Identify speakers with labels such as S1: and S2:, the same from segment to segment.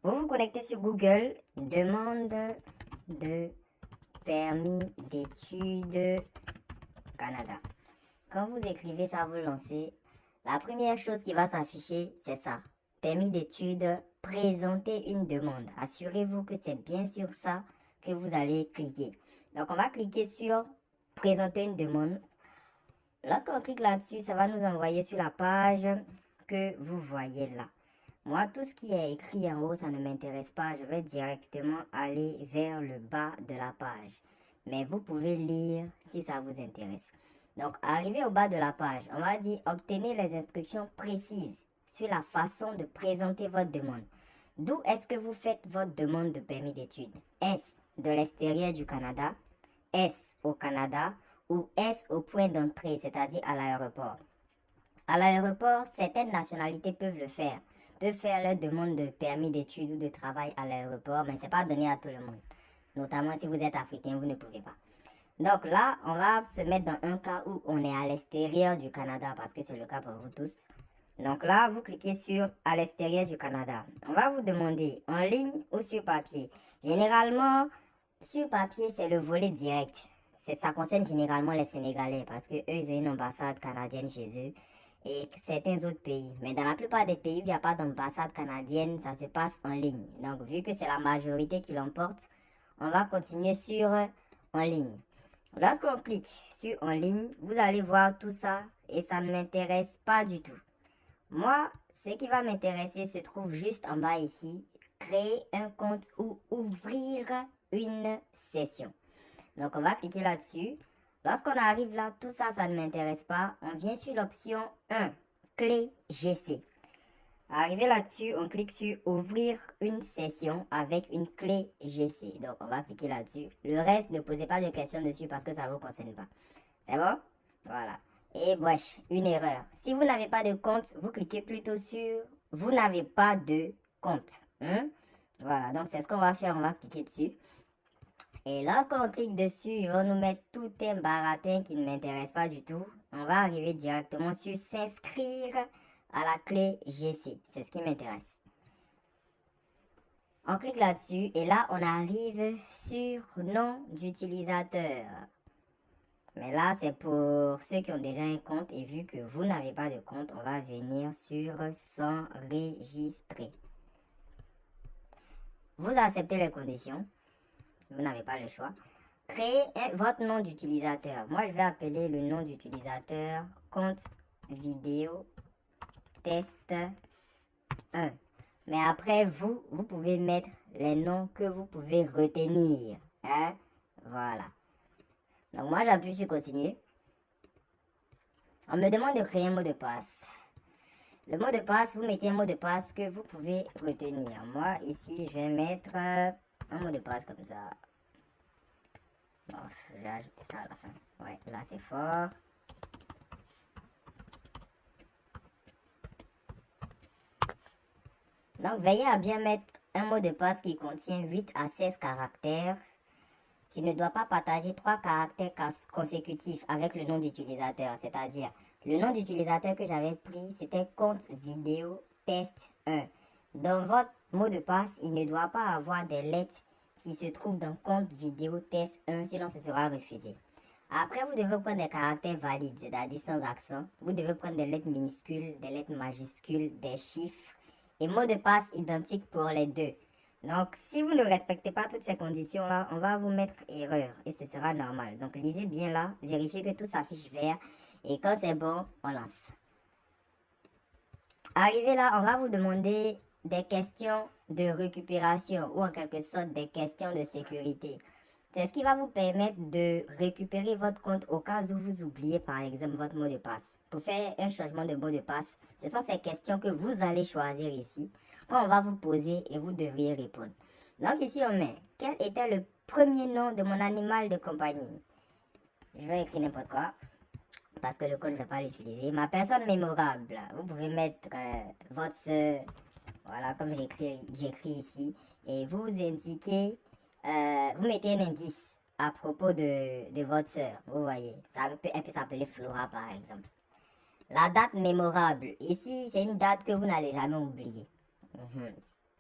S1: Vous vous connectez sur Google, demande de permis d'études Canada. Quand vous écrivez ça, vous lancez, la première chose qui va s'afficher, c'est ça. Permis d'études, présenter une demande. Assurez-vous que c'est bien sur ça que vous allez cliquer. Donc, on va cliquer sur présenter une demande. Lorsqu'on clique là-dessus, ça va nous envoyer sur la page que vous voyez là. Moi, tout ce qui est écrit en haut, ça ne m'intéresse pas. Je vais directement aller vers le bas de la page. Mais vous pouvez lire si ça vous intéresse. Donc, arrivé au bas de la page, on va dire obtenez les instructions précises sur la façon de présenter votre demande. D'où est-ce que vous faites votre demande de permis d'études? Est-ce de l'extérieur du Canada? Est-ce au Canada? Ou est-ce au point d'entrée, c'est-à-dire à l'aéroport? À l'aéroport, certaines nationalités peuvent le faire. Peuvent faire leur demande de permis d'études ou de travail à l'aéroport, mais ce n'est pas donné à tout le monde. Notamment si vous êtes africain, vous ne pouvez pas. Donc là, on va se mettre dans un cas où on est à l'extérieur du Canada, parce que c'est le cas pour vous tous. Donc là, vous cliquez sur à l'extérieur du Canada. On va vous demander en ligne ou sur papier. Généralement, sur papier, c'est le volet direct. Ça concerne généralement les Sénégalais parce que eux, ils ont une ambassade canadienne chez eux et certains autres pays. Mais dans la plupart des pays où il n'y a pas d'ambassade canadienne, ça se passe en ligne. Donc, vu que c'est la majorité qui l'emporte, on va continuer sur en ligne. Lorsqu'on clique sur en ligne, vous allez voir tout ça et ça ne m'intéresse pas du tout. Moi, ce qui va m'intéresser se trouve juste en bas ici. Créer un compte ou ouvrir une session. Donc, on va cliquer là-dessus. Lorsqu'on arrive là, tout ça, ça ne m'intéresse pas. On vient sur l'option 1, clé GC. Arrivé là-dessus, on clique sur ouvrir une session avec une clé GC. Donc, on va cliquer là-dessus. Le reste, ne posez pas de questions dessus parce que ça ne vous concerne pas. C'est bon? Voilà. Et wesh, une erreur. Si vous n'avez pas de compte, vous cliquez plutôt sur vous n'avez pas de compte. Voilà, donc c'est ce qu'on va faire. On va cliquer dessus. Et lorsqu'on clique dessus, ils vont nous mettre tout un baratin qui ne m'intéresse pas du tout. On va arriver directement sur s'inscrire à la clé GC. C'est ce qui m'intéresse. On clique là-dessus et là, on arrive sur nom d'utilisateur. Mais là, c'est pour ceux qui ont déjà un compte et vu que vous n'avez pas de compte, on va venir sur s'enregistrer. Vous acceptez les conditions. Vous n'avez pas le choix. Créez votre nom d'utilisateur. Moi, je vais appeler le nom d'utilisateur compte vidéo test 1. Mais après, vous pouvez mettre les noms que vous pouvez retenir. Hein? Voilà. Donc, moi, j'appuie sur continuer. On me demande de créer un mot de passe. Le mot de passe, vous mettez un mot de passe que vous pouvez retenir. Moi, ici, je vais mettre un mot de passe comme ça. Bon, je vais ajouter ça à la fin. Ouais, là, c'est fort. Donc, veillez à bien mettre un mot de passe qui contient 8 à 16 caractères, qui ne doit pas partager 3 caractères consécutifs avec le nom d'utilisateur. C'est-à-dire, le nom d'utilisateur que j'avais pris, c'était compte vidéo test 1. Dans votre mot de passe, il ne doit pas avoir des lettres qui se trouvent dans compte vidéo test 1, sinon ce sera refusé. Après, vous devez prendre des caractères valides, c'est-à-dire sans accent. Vous devez prendre des lettres minuscules, des lettres majuscules, des chiffres et mot de passe identique pour les deux. Donc, si vous ne respectez pas toutes ces conditions-là, on va vous mettre erreur et ce sera normal. Donc, lisez bien là, vérifiez que tout s'affiche vert et quand c'est bon, on lance. Arrivé là, on va vous demander des questions de récupération ou en quelque sorte des questions de sécurité. C'est ce qui va vous permettre de récupérer votre compte au cas où vous oubliez par exemple votre mot de passe. Pour faire un changement de mot de passe, ce sont ces questions que vous allez choisir ici, qu'on va vous poser et vous devriez répondre. Donc ici on met, quel était le premier nom de mon animal de compagnie? Je vais écrire n'importe quoi, parce que le code je ne vais pas l'utiliser. Ma personne mémorable, vous pouvez mettre votre soeur, voilà comme j'écris ici, et vous indiquez... vous mettez un indice à propos de votre soeur, vous voyez. Elle peut s'appeler Flora par exemple. La date mémorable. Ici, c'est une date que vous n'allez jamais oublier.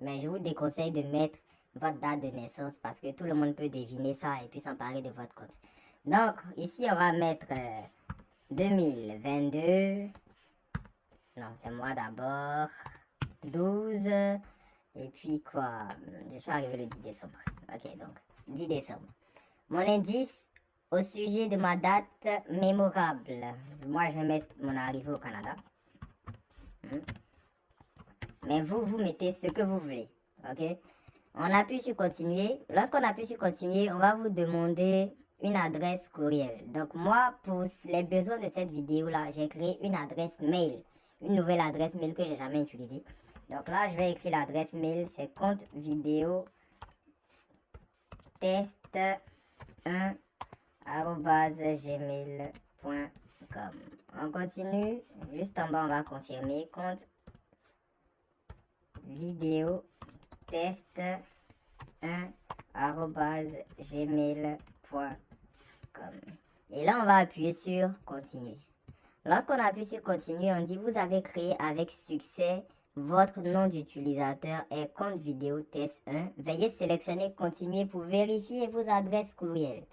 S1: Mais je vous déconseille de mettre votre date de naissance parce que tout le monde peut deviner ça et puis s'emparer de votre compte. Donc, ici, on va mettre 2022. Non, c'est moi d'abord. 12. Et puis quoi? Je suis arrivé le 10 décembre. Ok, donc 10 décembre. Mon indice au sujet de ma date mémorable. Moi, je vais mettre mon arrivée au Canada. Mais vous mettez ce que vous voulez. Ok? On appuie sur continuer. Lorsqu'on appuie sur continuer, on va vous demander une adresse courriel. Donc moi, pour les besoins de cette vidéo-là, j'ai créé une adresse mail. Une nouvelle adresse mail que j'ai jamais utilisée. Donc là, je vais écrire l'adresse mail. C'est compte vidéo test 1 gmail.com. On continue. Juste en bas, on va confirmer. Compte vidéo test 1 gmail.com. Et là, on va appuyer sur continuer. Lorsqu'on appuie sur continuer, on dit vous avez créé avec succès votre nom d'utilisateur est compte vidéo test 1. Veuillez sélectionner continuer pour vérifier vos adresses courriel.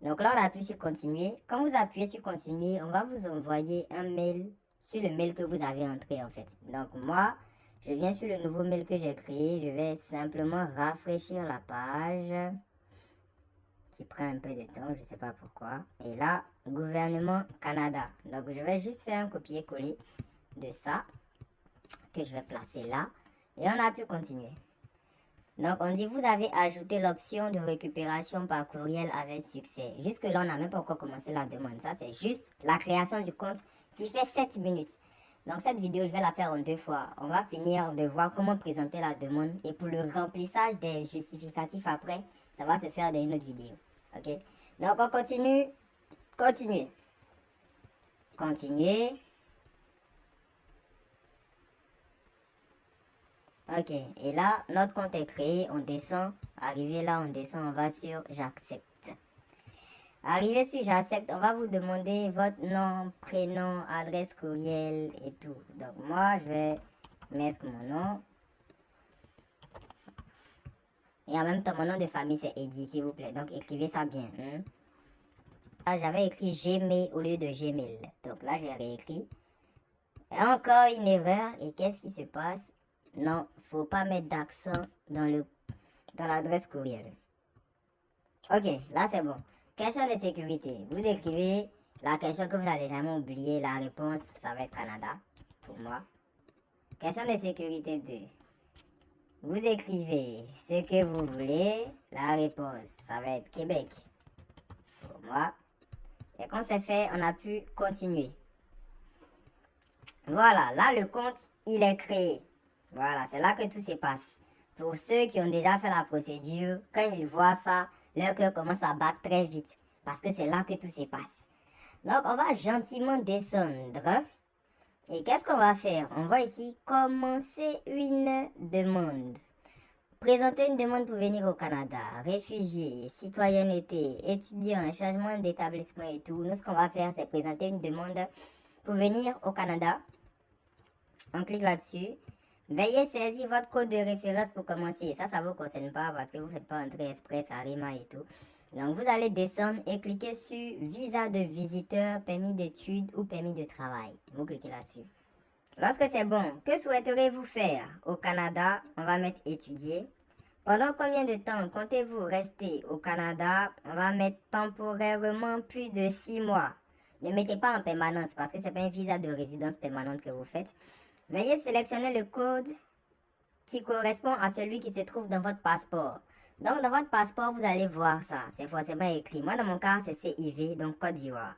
S1: Donc là, on appuie sur continuer. Quand vous appuyez sur continuer, on va vous envoyer un mail sur le mail que vous avez entré en fait. Donc moi, je viens sur le nouveau mail que j'ai créé. Je vais simplement rafraîchir la page qui prend un peu de temps, je ne sais pas pourquoi. Et là, gouvernement Canada. Donc je vais juste faire un copier-coller de ça que je vais placer là. Et on a pu continuer. Donc, on dit, vous avez ajouté l'option de récupération par courriel avec succès. Jusque-là, on n'a même pas encore commencé la demande. Ça, c'est juste la création du compte qui fait 7 minutes. Donc, cette vidéo, je vais la faire en 2 fois. On va finir de voir comment présenter la demande. Et pour le remplissage des justificatifs après, ça va se faire dans une autre vidéo. OK? Donc, on continue. Continuer. Continuer. Ok, et là, notre compte est créé, on descend. Arrivé là, on descend, on va sur j'accepte. Arrivé sur j'accepte, on va vous demander votre nom, prénom, adresse courriel et tout. Donc moi, je vais mettre mon nom. Et en même temps, mon nom de famille, c'est Eddie, s'il vous plaît. Donc écrivez ça bien. Là, j'avais écrit Gmail au lieu de Gmail. Donc là, j'ai réécrit. Et encore une erreur. Et qu'est-ce qui se passe? Non, faut pas mettre d'accent dans l'adresse courriel. Ok, là c'est bon. Question de sécurité. Vous écrivez la question que vous n'allez jamais oublier. La réponse, ça va être Canada, pour moi. Question de sécurité 2. Vous écrivez ce que vous voulez. La réponse, ça va être Québec, pour moi. Et quand c'est fait, on a pu continuer. Voilà, là le compte, il est créé. Voilà, c'est là que tout se passe. Pour ceux qui ont déjà fait la procédure, quand ils voient ça, leur cœur commence à battre très vite. Parce que c'est là que tout se passe. Donc, on va gentiment descendre. Et qu'est-ce qu'on va faire? On va ici commencer une demande. Présenter une demande pour venir au Canada. Réfugié, citoyenneté, étudiant, changement d'établissement et tout. Nous, ce qu'on va faire, c'est présenter une demande pour venir au Canada. On clique là-dessus. Veuillez saisir votre code de référence pour commencer. Ça ne vous concerne pas parce que vous ne faites pas entrer express, Arima et tout. Donc, vous allez descendre et cliquer sur visa de visiteur, permis d'études ou permis de travail. Vous cliquez là-dessus. Lorsque c'est bon, que souhaiterez-vous faire au Canada? On va mettre étudier. Pendant combien de temps comptez-vous rester au Canada? On va mettre temporairement plus de 6 mois. Ne mettez pas en permanence parce que ce n'est pas un visa de résidence permanente que vous faites. Veuillez sélectionner le code qui correspond à celui qui se trouve dans votre passeport. Donc, dans votre passeport, vous allez voir ça. C'est forcément écrit. Moi, dans mon cas, c'est CIV, donc Côte d'Ivoire.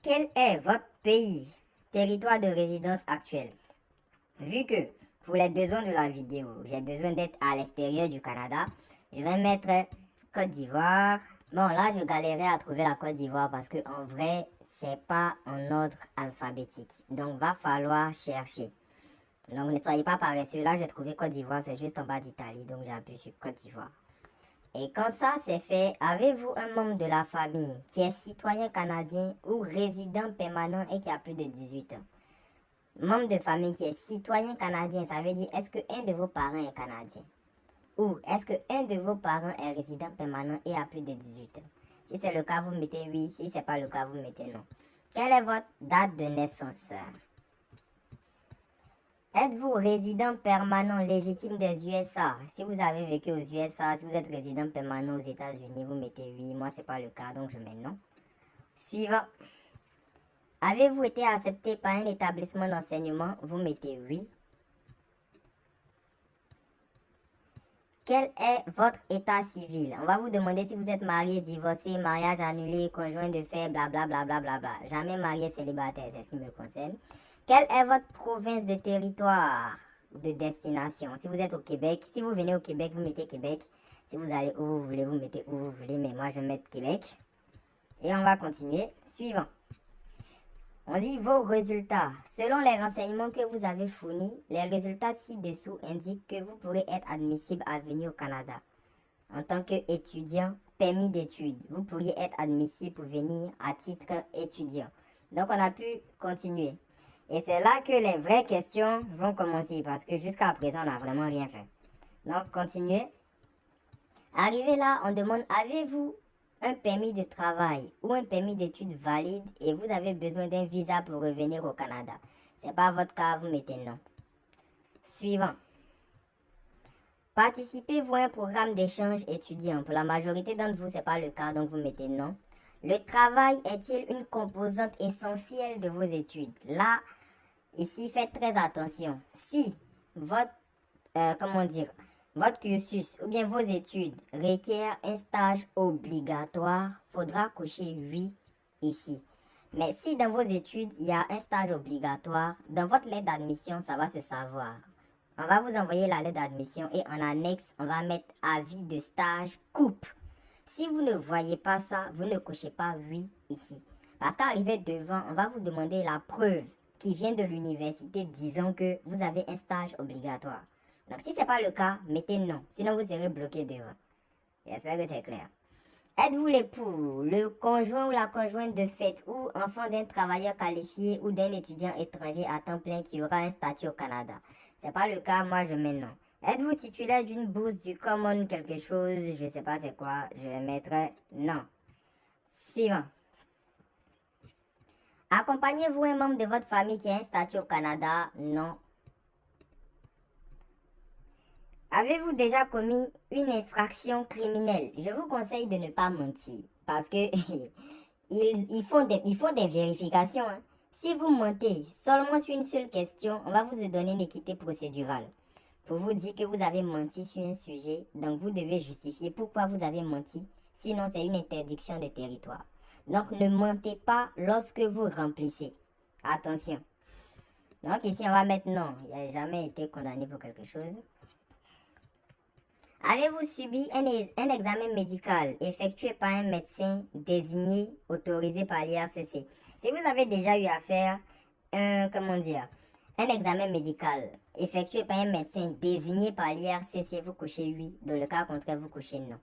S1: Quel est votre pays, territoire de résidence actuel? Vu que, pour les besoins de la vidéo, j'ai besoin d'être à l'extérieur du Canada, je vais mettre Côte d'Ivoire. Bon, là, je galérais à trouver la Côte d'Ivoire parce que en vrai, c'est pas en ordre alphabétique. Donc, va falloir chercher. Donc, ne soyez pas paresseux. Là, j'ai trouvé Côte d'Ivoire. C'est juste en bas d'Italie. Donc, j'ai appuyé sur Côte d'Ivoire. Et quand ça, c'est fait, avez-vous un membre de la famille qui est citoyen canadien ou résident permanent et qui a plus de 18 ans? membre de famille qui est citoyen canadien, ça veut dire est-ce qu'un de vos parents est canadien? Ou est-ce qu'un de vos parents est résident permanent et a plus de 18 ans? Si c'est le cas, vous mettez oui. Si c'est pas le cas, vous mettez non. Quelle est votre date de naissance? Êtes-vous résident permanent légitime des USA? Si vous avez vécu aux USA, si vous êtes résident permanent aux États-Unis, vous mettez oui. Moi, c'est pas le cas, donc je mets non. Suivant. Avez-vous été accepté par un établissement d'enseignement? Vous mettez oui. Quel est votre état civil? On va vous demander si vous êtes marié, divorcé, mariage annulé, conjoint de fait, blablabla. Bla, bla, bla, bla. Jamais marié, célibataire, c'est ce qui me concerne. Quelle est votre province de territoire de destination? Si vous êtes au Québec, si vous venez au Québec, vous mettez Québec. Si vous allez où vous voulez, vous mettez où vous voulez, mais moi je vais mettre Québec. Et on va continuer. Suivant. On dit vos résultats. Selon les renseignements que vous avez fournis, les résultats ci-dessous indiquent que vous pourrez être admissible à venir au Canada. En tant qu'étudiant, permis d'études, vous pourriez être admissible pour venir à titre étudiant. Donc on a pu continuer. Et c'est là que les vraies questions vont commencer parce que jusqu'à présent, on n'a vraiment rien fait. Donc continuez. Arrivé là, on demande avez-vous un permis de travail ou un permis d'études valide et vous avez besoin d'un visa pour revenir au Canada. C'est pas votre cas, vous mettez non. Suivant. Participez-vous à un programme d'échange étudiant? Pour la majorité d'entre vous, c'est pas le cas, donc vous mettez non. Le travail est-il une composante essentielle de vos études? Là, ici, faites très attention. Si votre, votre cursus ou bien vos études requièrent un stage obligatoire, faudra cocher oui ici. Mais si dans vos études, il y a un stage obligatoire, dans votre lettre d'admission, ça va se savoir. On va vous envoyer la lettre d'admission et en annexe, on va mettre avis de stage coupe. Si vous ne voyez pas ça, vous ne cochez pas oui ici. Parce qu'arrivé devant, on va vous demander la preuve qui vient de l'université disant que vous avez un stage obligatoire. Donc si ce n'est pas le cas, mettez non. Sinon vous serez bloqué devant. J'espère que c'est clair. Êtes-vous l'époux, le conjoint ou la conjointe de fait ou enfant d'un travailleur qualifié ou d'un étudiant étranger à temps plein qui aura un statut au Canada? C'est pas le cas, moi je mets non. Êtes-vous titulaire d'une bourse du Common quelque chose? Je sais pas c'est quoi, je vais mettre non. Suivant. Accompagnez-vous un membre de votre famille qui a un statut au Canada? Non. Avez-vous déjà commis une infraction criminelle? Je vous conseille de ne pas mentir parce que ils font des vérifications. Hein. Si vous mentez seulement sur une seule question, on va vous donner une équité procédurale. Pour vous dire que vous avez menti sur un sujet, donc vous devez justifier pourquoi vous avez menti, sinon c'est une interdiction de territoire. Donc ne mentez pas lorsque vous remplissez. Attention. Donc ici on va mettre non, il n'a jamais été condamné pour quelque chose. Avez-vous subi un examen médical effectué par un médecin désigné, autorisé par l'IRCC? Si vous avez déjà eu à faire un examen médical effectué par un médecin désigné par l'IRCC, vous cochez oui. Dans le cas contraire, vous cochez non.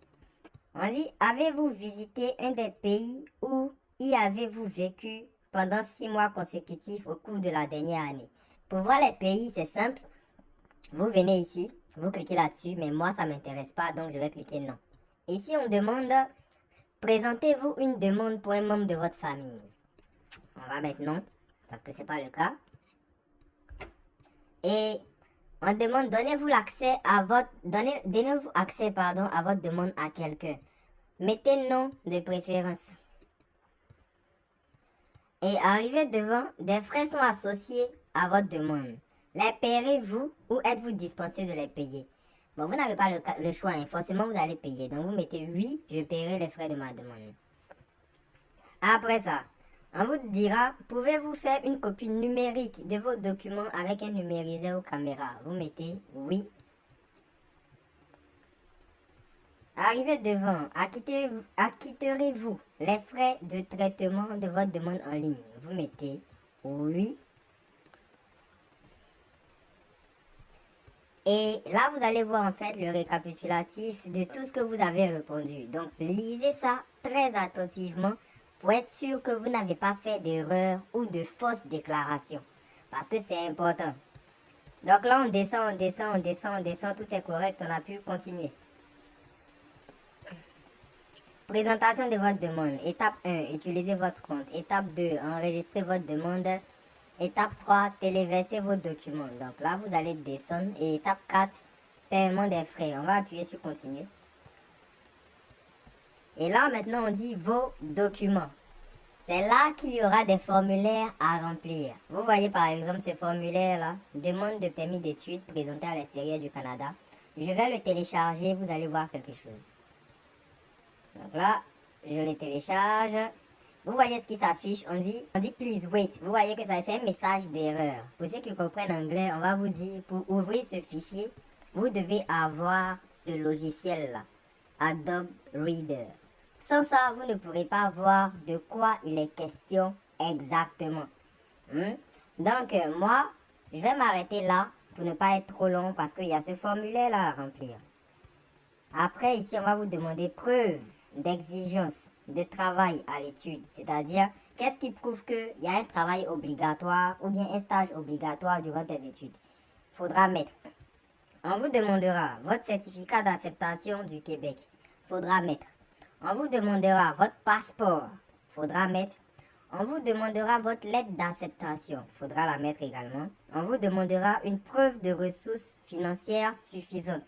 S1: On dit, avez-vous visité un des pays où y avez-vous vécu pendant 6 mois consécutifs au cours de la dernière année? Pour voir les pays, c'est simple. Vous venez ici, vous cliquez là-dessus, mais moi, ça ne m'intéresse pas, donc je vais cliquer non. Ici, on demande, présentez-vous une demande pour un membre de votre famille. On va mettre non, parce que ce n'est pas le cas. Et on demande, donnez-vous accès à votre demande à quelqu'un. Mettez non de préférence. Et arrivé devant, des frais sont associés à votre demande. Les paierez-vous ou êtes-vous dispensé de les payer? Bon, vous n'avez pas le choix, hein. Forcément vous allez payer. Donc vous mettez oui, je paierai les frais de ma demande. Après ça, on vous dira, pouvez-vous faire une copie numérique de vos documents avec un numériseur ou caméra? Vous mettez oui. Arrivé devant, acquitterez-vous les frais de traitement de votre demande en ligne? Vous mettez oui. Et là, vous allez voir en fait le récapitulatif de tout ce que vous avez répondu. Donc, lisez ça très attentivement pour être sûr que vous n'avez pas fait d'erreur ou de fausse déclaration. parce que c'est important. Donc là, on descend, on descend, on descend, on descend, tout est correct, on a pu continuer. Présentation de votre demande. Étape 1, utilisez votre compte. Étape 2, enregistrez votre demande. Étape 3, téléversez vos documents. Donc là, vous allez descendre. Et étape 4, paiement des frais. On va appuyer sur continuer. Et là, maintenant, on dit vos documents. C'est là qu'il y aura des formulaires à remplir. Vous voyez par exemple ce formulaire-là, demande de permis d'études présenté à l'extérieur du Canada. Je vais le télécharger, vous allez voir quelque chose. Donc là, je le télécharge. Vous voyez ce qui s'affiche, on dit please wait. Vous voyez que ça c'est un message d'erreur. Pour ceux qui comprennent anglais, on va vous dire pour ouvrir ce fichier, vous devez avoir ce logiciel-là, Adobe Reader. Sans ça, vous ne pourrez pas voir de quoi il est question exactement. Donc, moi, je vais m'arrêter là pour ne pas être trop long parce qu'il y a ce formulaire-là à remplir. Après, ici, on va vous demander preuve d'exigence de travail à l'étude. C'est-à-dire, qu'est-ce qui prouve qu'il y a un travail obligatoire ou bien un stage obligatoire durant tes études. Il faudra mettre. On vous demandera votre certificat d'acceptation du Québec. Il faudra mettre. On vous demandera votre passeport. Il faudra mettre. On vous demandera votre lettre d'acceptation. Il faudra la mettre également. On vous demandera une preuve de ressources financières suffisantes.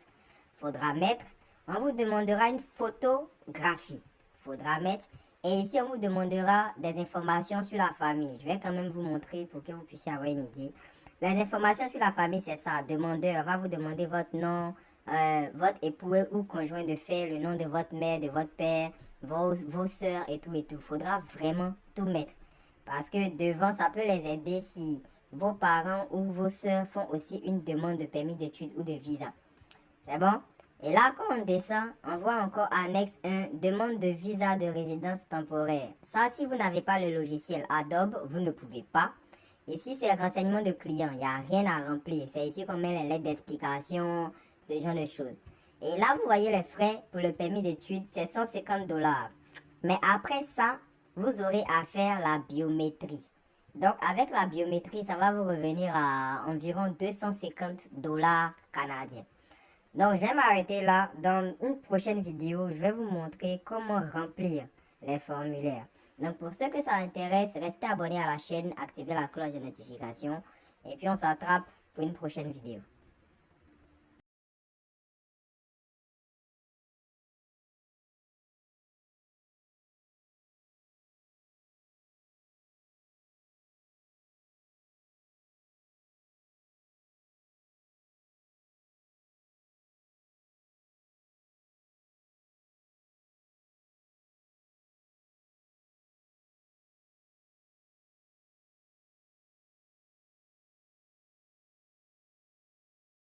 S1: Il faudra mettre. On vous demandera une photographie. Il faudra mettre. Et ici, on vous demandera des informations sur la famille. Je vais quand même vous montrer pour que vous puissiez avoir une idée. Les informations sur la famille, c'est ça. Demandeur, on va vous demander votre nom, votre époux ou conjoint de fait, le nom de votre mère, de votre père, vos soeurs et tout et tout. Il faudra vraiment tout mettre. Parce que devant, ça peut les aider si vos parents ou vos soeurs font aussi une demande de permis d'études ou de visa. C'est bon? Et là, quand on descend, on voit encore annexe 1, demande de visa de résidence temporaire. Ça, si vous n'avez pas le logiciel Adobe, vous ne pouvez pas. Ici, c'est renseignement de client. Il n'y a rien à remplir. C'est ici qu'on met les lettres d'explication, ce genre de choses. Et là, vous voyez les frais pour le permis d'études, c'est 150 $. Mais après ça, vous aurez à faire la biométrie. Donc, avec la biométrie, ça va vous revenir à environ 250 $ canadiens. Donc, je vais m'arrêter là. Dans une prochaine vidéo, je vais vous montrer comment remplir les formulaires. Donc, pour ceux que ça intéresse, restez abonnés à la chaîne, activez la cloche de notification. Et puis, on s'attrape pour une prochaine vidéo.